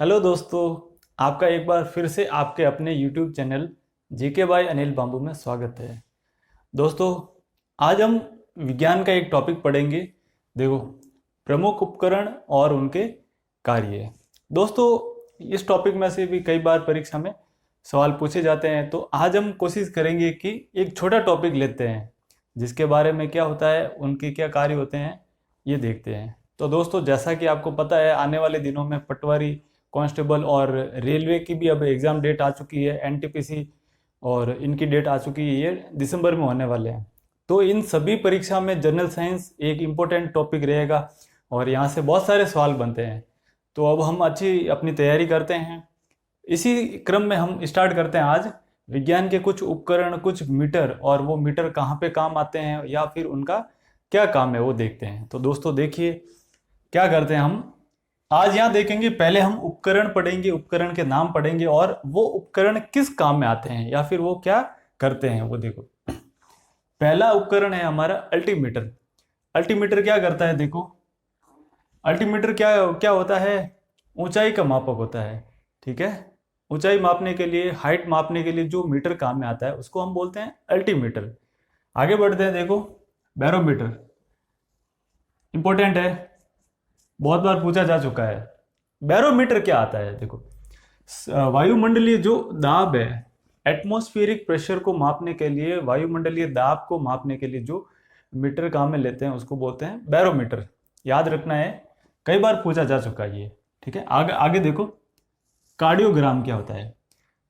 Hello दोस्तों, आपका एक बार फिर से आपके अपने YouTube channel GK by Anil bamboo में स्वागत है। दोस्तों, आज हम विज्ञान का एक टॉपिक पढ़ेंगे। देखो, प्रमुख उपकरण और उनके कार्य। दोस्तों, इस टॉपिक में से भी कई बार परीक्षा में सवाल पूछे जाते हैं, तो आज हम कोशिश करेंगे कि एक छोटा टॉपिक लेते हैं जिसके बारे में क्या होता है, उनके क्या कार्य होते हैं, ये देखते हैं। तो दोस्तों, जैसा कि आपको पता है, आने वाले दिनों में पटवारी, कांस्टेबल और रेलवे की भी अब एग्ज़ाम डेट आ चुकी है, एनटीपीसी, और इनकी डेट आ चुकी है, ये दिसंबर में होने वाले हैं। तो इन सभी परीक्षा में जनरल साइंस एक इम्पोर्टेंट टॉपिक रहेगा और यहाँ से बहुत सारे सवाल बनते हैं। तो अब हम अच्छी अपनी तैयारी करते हैं। इसी क्रम में हम स्टार्ट करते हैं आज विज्ञान के कुछ उपकरण, कुछ मीटर, और वो मीटर कहाँ पे काम आते हैं या फिर उनका क्या काम है वो देखते हैं। तो दोस्तों देखिए, क्या करते हैं हम आज यहाँ देखेंगे। पहले हम उपकरण पढ़ेंगे, उपकरण के नाम पढ़ेंगे और वो उपकरण किस काम में आते हैं या फिर वो क्या करते हैं वो देखो। पहला उपकरण है हमारा अल्टीमीटर। अल्टीमीटर क्या करता है? देखो, अल्टीमीटर क्या क्या होता है? ऊंचाई का मापक होता है। ठीक है, ऊंचाई मापने के लिए, हाइट मापने के लिए जो मीटर काम में आता है उसको हम बोलते हैं अल्टीमीटर। आगे बढ़ते हैं। देखो, बैरोमीटर इंपॉर्टेंट है, बहुत बार पूछा जा चुका है। बैरोमीटर क्या आता है? देखो, वायुमंडलीय जो दाब है, एटमॉस्फेरिक प्रेशर को मापने के लिए, वायुमंडलीय दाब को मापने के लिए जो मीटर काम में लेते हैं उसको बोलते हैं बैरोमीटर। याद रखना है, कई बार पूछा जा चुका है ये। ठीक है, आगे आगे देखो, कार्डियोग्राम क्या होता है?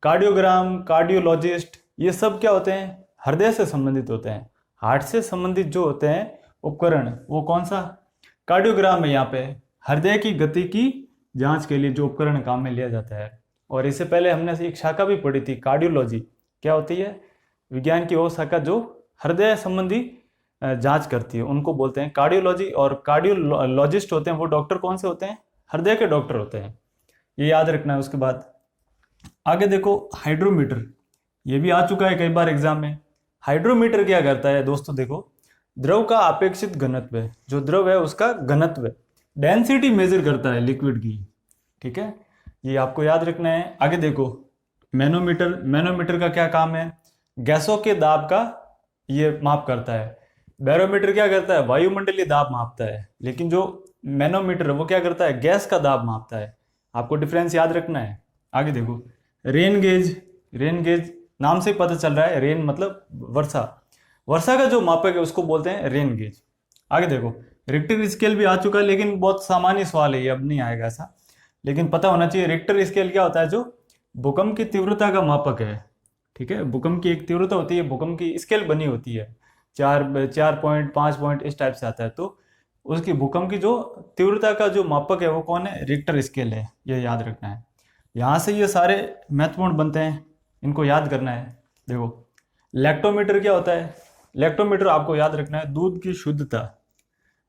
कार्डियोग्राम, कार्डियोलॉजिस्ट, ये सब क्या होते हैं? हृदय से संबंधित होते हैं। हार्ट से संबंधित जो होते हैं उपकरण, वो कौन सा? कार्डियोग्राम है। यहाँ पे हृदय की गति की जांच के लिए जो उपकरण काम में लिया जाता है। और इससे पहले हमने एक शाखा भी पढ़ी थी, कार्डियोलॉजी। क्या होती है? विज्ञान की वो शाखा जो हृदय संबंधी जांच करती है, उनको बोलते हैं कार्डियोलॉजी। और कार्डियोलॉजिस्ट होते हैं वो डॉक्टर कौन से होते हैं? हृदय के डॉक्टर होते हैं। ये याद रखना है। उसके बाद आगे देखो, हाइड्रोमीटर। ये भी आ चुका है कई बार एग्जाम में। हाइड्रोमीटर क्या करता है? दोस्तों देखो, द्रव का अपेक्षित घनत्व है, जो द्रव है उसका घनत्व, डेंसिटी मेजर करता है लिक्विड की। ठीक है, ये आपको याद रखना है। आगे देखो, मैनोमीटर। मैनोमीटर का क्या काम है? गैसों के दाब का ये माप करता है। बैरोमीटर क्या करता है? वायुमंडलीय दाब मापता है। लेकिन जो मैनोमीटर है वो क्या करता है? गैस का दाब मापता है। आपको डिफरेंस याद रखना है। आगे देखो, रेन गेज। रेन गेज नाम से पता चल रहा है, रेन मतलब वर्षा। वर्षा का जो मापक है उसको बोलते हैं रेन गेज। आगे देखो, रिक्टर स्केल भी आ चुका है, लेकिन बहुत सामान्य सवाल है ये, अब नहीं आएगा ऐसा, लेकिन पता होना चाहिए। रिक्टर स्केल क्या होता है? जो भूकंप की तीव्रता का मापक है। ठीक है, भूकंप की एक तीव्रता होती है, भूकंप की स्केल बनी होती है, 4 पॉइंट 5 पॉइंट इस टाइप से आता है। तो उसकी भूकंप की जो तीव्रता का जो मापक है वो कौन है? रिक्टर स्केल है। ये याद रखना है। यहाँ से ये सारे महत्वपूर्ण बनते हैं, इनको याद करना है। देखो, लैक्टोमीटर क्या होता है? लैक्टोमीटर आपको याद रखना है, दूध की शुद्धता,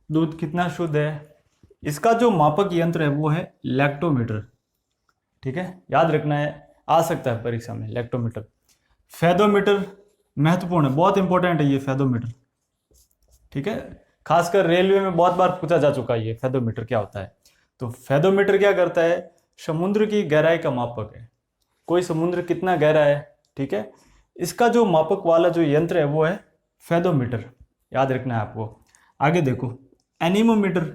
दूध कितना शुद्ध है, इसका जो मापक यंत्र है वो है लैक्टोमीटर। ठीक है, याद रखना है, आ सकता है परीक्षा में लैक्टोमीटर। फेदोमीटर महत्वपूर्ण है, बहुत इंपॉर्टेंट है ये फेदोमीटर। ठीक है, खासकर रेलवे में बहुत बार पूछा जा चुका है ये फेदोमीटर क्या होता है। तो फेदोमीटर क्या करता है? समुद्र की गहराई का मापक है, कोई समुद्र कितना गहरा है। ठीक है, इसका जो मापक वाला जो यंत्र है वो है फेदोमीटर। याद रखना है आपको। आगे देखो, एनीमोमीटर।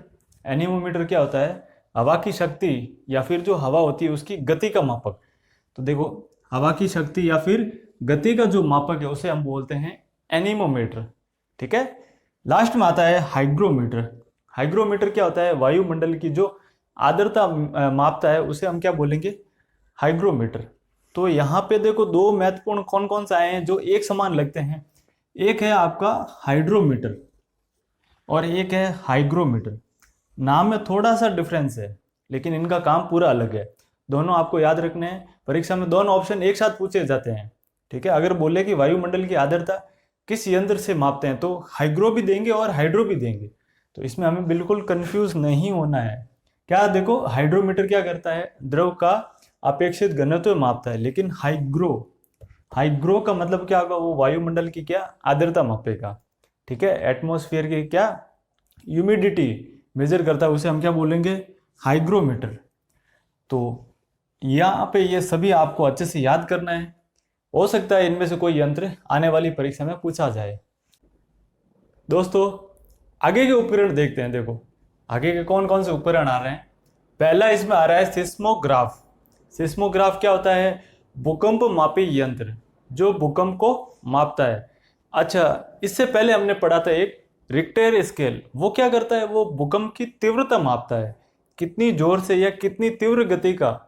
एनीमोमीटर क्या होता है? हवा की शक्ति या फिर जो हवा होती है उसकी गति का मापक। तो देखो, हवा की शक्ति या फिर गति का जो मापक है उसे हम बोलते हैं एनीमोमीटर। ठीक है, लास्ट में आता है हाइग्रोमीटर। हाइग्रोमीटर क्या होता है? वायुमंडल की जो आर्द्रता मापता है उसे हम क्या बोलेंगे? हाइग्रोमीटर। तो यहाँ पे देखो, दो महत्वपूर्ण कौन कौन से आए हैं जो एक समान लगते हैं? एक है आपका हाइड्रोमीटर और एक है हाइग्रोमीटर। नाम में थोड़ा सा डिफरेंस है, लेकिन इनका काम पूरा अलग है। दोनों आपको याद रखने हैं, परीक्षा में दोनों ऑप्शन एक साथ पूछे जाते हैं। ठीक है, अगर बोले कि वायुमंडल की आर्द्रता किस यंत्र से मापते हैं तो हाइग्रो भी देंगे और हाइड्रो भी देंगे। तो इसमें हमें बिल्कुल कंफ्यूज नहीं होना है। क्या देखो, हाइड्रोमीटर क्या करता है? द्रव का अपेक्षित घनत्व मापता है। लेकिन हाइग्रो, हाइग्रो का मतलब क्या होगा? वो वायुमंडल की क्या आर्द्रता मापेगा। ठीक है, एटमॉस्फेयर की क्या ह्यूमिडिटी मेजर करता है, उसे हम क्या बोलेंगे? हाइग्रोमीटर। तो यहाँ पे ये सभी आपको अच्छे से याद करना है। हो सकता है इनमें से कोई यंत्र आने वाली परीक्षा में पूछा जाए। दोस्तों आगे के उपकरण देखते हैं। देखो आगे के कौन कौन से उपकरण आ रहे हैं। पहला इसमें आ रहा है सिस्मोग्राफ। सिस्मोग्राफ क्या होता है? भूकंप मापी यंत्र जो भूकंप को मापता है। अच्छा, इससे पहले हमने पढ़ा था एक रिक्टर स्केल। वो क्या करता है? वो भूकंप की तीव्रता मापता है, कितनी जोर से या कितनी तीव्र गति का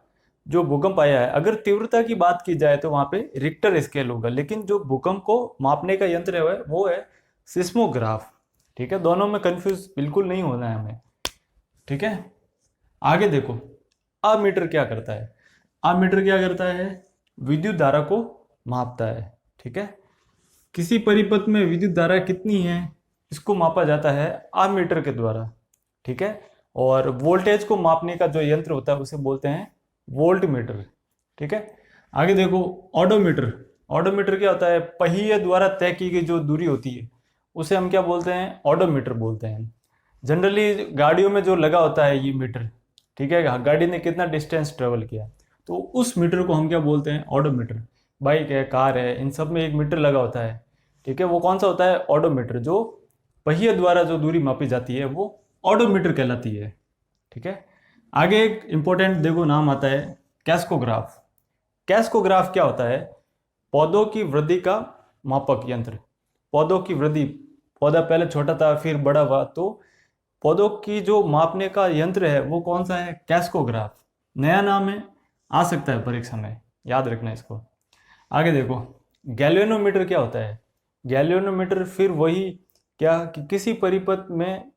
जो भूकंप आया है। अगर तीव्रता की बात की जाए तो वहां पे रिक्टर स्केल होगा, लेकिन जो भूकंप को मापने का यंत्र है वो है सिस्मोग्राफ। ठीक है, दोनों में कंफ्यूज बिल्कुल नहीं होना है हमें। ठीक है, आगे देखो अमीटर क्या करता है। अमीटर क्या करता है? विद्युत धारा को मापता है। ठीक है, किसी परिपथ में विद्युत धारा कितनी है इसको मापा जाता है अमीटर के द्वारा। ठीक है, और वोल्टेज को मापने का जो यंत्र होता है उसे बोलते हैं वोल्ट मीटर। ठीक है, आगे देखो ऑडोमीटर। ऑडोमीटर क्या होता है? पहिए द्वारा तय की गई जो दूरी होती है उसे हम क्या बोलते हैं? ऑडोमीटर बोलते हैं। जनरली गाड़ियों में जो लगा होता है ये मीटर, ठीक है, गाड़ी ने कितना डिस्टेंस ट्रेवल किया तो उस मीटर को हम क्या बोलते हैं? ऑडोमीटर। बाइक है, कार है, इन सब में एक मीटर लगा होता है। ठीक है, वो कौन सा होता है? ऑडोमीटर। जो पहिए द्वारा जो दूरी मापी जाती है वो ऑडोमीटर कहलाती है। ठीक है, आगे एक इंपॉर्टेंट देखो नाम आता है कैस्कोग्राफ। कैस्कोग्राफ क्या होता है? पौधों की वृद्धि का मापक यंत्र। पौधों की वृद्धि, पौधा पहले छोटा था फिर बड़ा हुआ, तो पौधों की जो मापने का यंत्र है वो कौन सा है? कैस्कोग्राफ। नया नाम है, आ सकता है परीक्षा में, याद रखना इसको। आगे देखो गैल्वेनोमीटर क्या होता है? गैल्वेनोमीटर फिर वही क्या कि किसी परिपथ में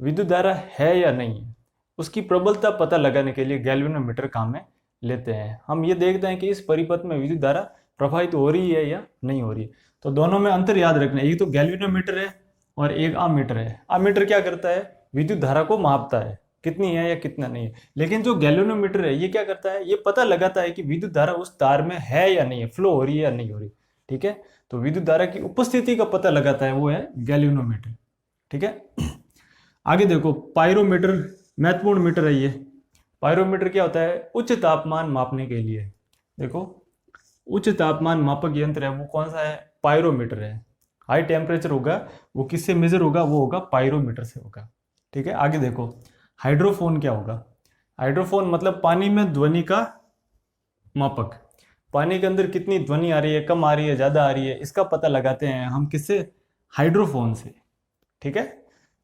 विद्युत धारा है या नहीं है उसकी प्रबलता पता लगाने के लिए गैल्वेनोमीटर काम में लेते हैं। हम ये देखते हैं कि इस परिपथ में विद्युत धारा प्रभावित हो रही है या नहीं हो रही है। तो दोनों में अंतर याद रखना है, एक तो गैल्वेनोमीटर है और एक अमीटर है। अमीटर क्या करता है? विद्युत धारा को मापता है, कितनी है या कितना नहीं है। लेकिन जो गैल्वेनोमीटर है ये क्या करता है? ये पता लगाता है कि विद्युत धारा उस तार में है या नहीं है, फ्लो हो रही है या नहीं हो रही। ठीक है, तो विद्युत धारा की उपस्थिति का पता लगाता है, वो है गैल्वेनोमीटर। ठीक है, आगे देखो पायरोमीटर। महत्वपूर्ण मीटर है ये। पायरोमीटर क्या होता है? उच्च तापमान मापने के लिए। देखो उच्च तापमान मापक यंत्र है वो कौन सा है? पायरोमीटर है। हाई टेम्परेचर होगा वो किससे मेजर होगा? वो होगा पायरोमीटर से होगा। ठीक है, आगे देखो हाइड्रोफोन क्या होगा? हाइड्रोफोन मतलब पानी में ध्वनि का मापक। पानी के अंदर कितनी ध्वनि आ रही है, कम आ रही है, ज्यादा आ रही है, इसका पता लगाते हैं हम किससे? हाइड्रोफोन से। ठीक है,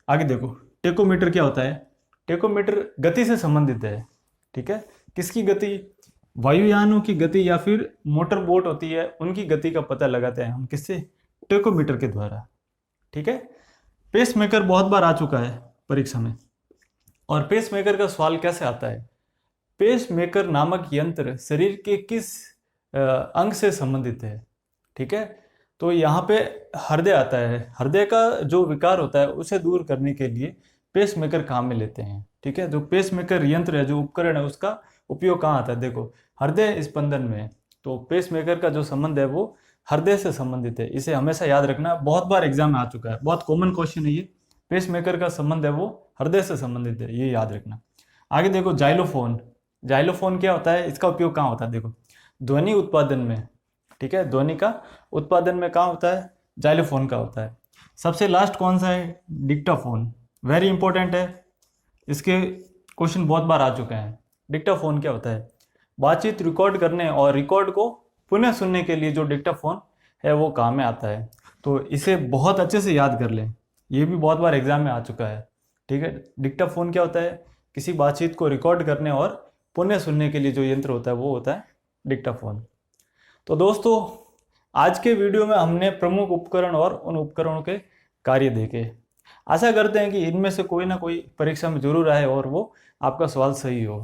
आगे देखो टेकोमीटर क्या होता है? टेकोमीटर गति से संबंधित है। ठीक है, किसकी गति? वायुयानों की गति या फिर मोटर बोट होती है उनकी गति का पता लगाते हैं हम किससे? टेकोमीटर के द्वारा। ठीक है, पेसमेकर बहुत बार आ चुका है परीक्षा में। और पेसमेकर का सवाल कैसे आता है? पेसमेकर नामक यंत्र शरीर के किस अंग से संबंधित है? ठीक है, तो यहाँ पे हृदय आता है। हृदय का जो विकार होता है उसे दूर करने के लिए पेसमेकर काम में लेते हैं। ठीक है, जो पेसमेकर यंत्र है, जो उपकरण है, उसका उपयोग कहाँ आता है? देखो हृदय स्पंदन में। तो पेसमेकर का जो संबंध है वो हृदय से संबंधित है, इसे हमेशा याद रखना। बहुत बार एग्जाम में आ चुका है, बहुत कॉमन क्वेश्चन है ये। पेसमेकर का संबंध है वो हृदय से संबंधित है, ये याद रखना। आगे देखो जाइलोफोन। जाइलोफोन क्या होता है? इसका उपयोग कहाँ होता है? देखो ध्वनि उत्पादन में। ठीक है, ध्वनि का उत्पादन में कहाँ होता है? जाइलोफोन का होता है। सबसे लास्ट कौन सा है? डिक्टाफोन। वेरी इंपॉर्टेंट है, इसके क्वेश्चन बहुत बार आ चुके हैं। डिक्टाफोन क्या होता है? बातचीत रिकॉर्ड करने और रिकॉर्ड को पुनः सुनने के लिए जो डिक्टाफोन है वो काम में आता है। तो इसे बहुत अच्छे से याद कर लें, ये भी बहुत बार एग्जाम में आ चुका है। ठीक है, डिक्टाफोन क्या होता है? किसी बातचीत को रिकॉर्ड करने और पुनः सुनने के लिए जो यंत्र होता है वो होता है डिक्टाफोन। तो दोस्तों आज के वीडियो में हमने प्रमुख उपकरण और उन उपकरणों के कार्य देखे। आशा करते हैं कि इनमें से कोई ना कोई परीक्षा में जरूर आए और वो आपका सवाल सही हो।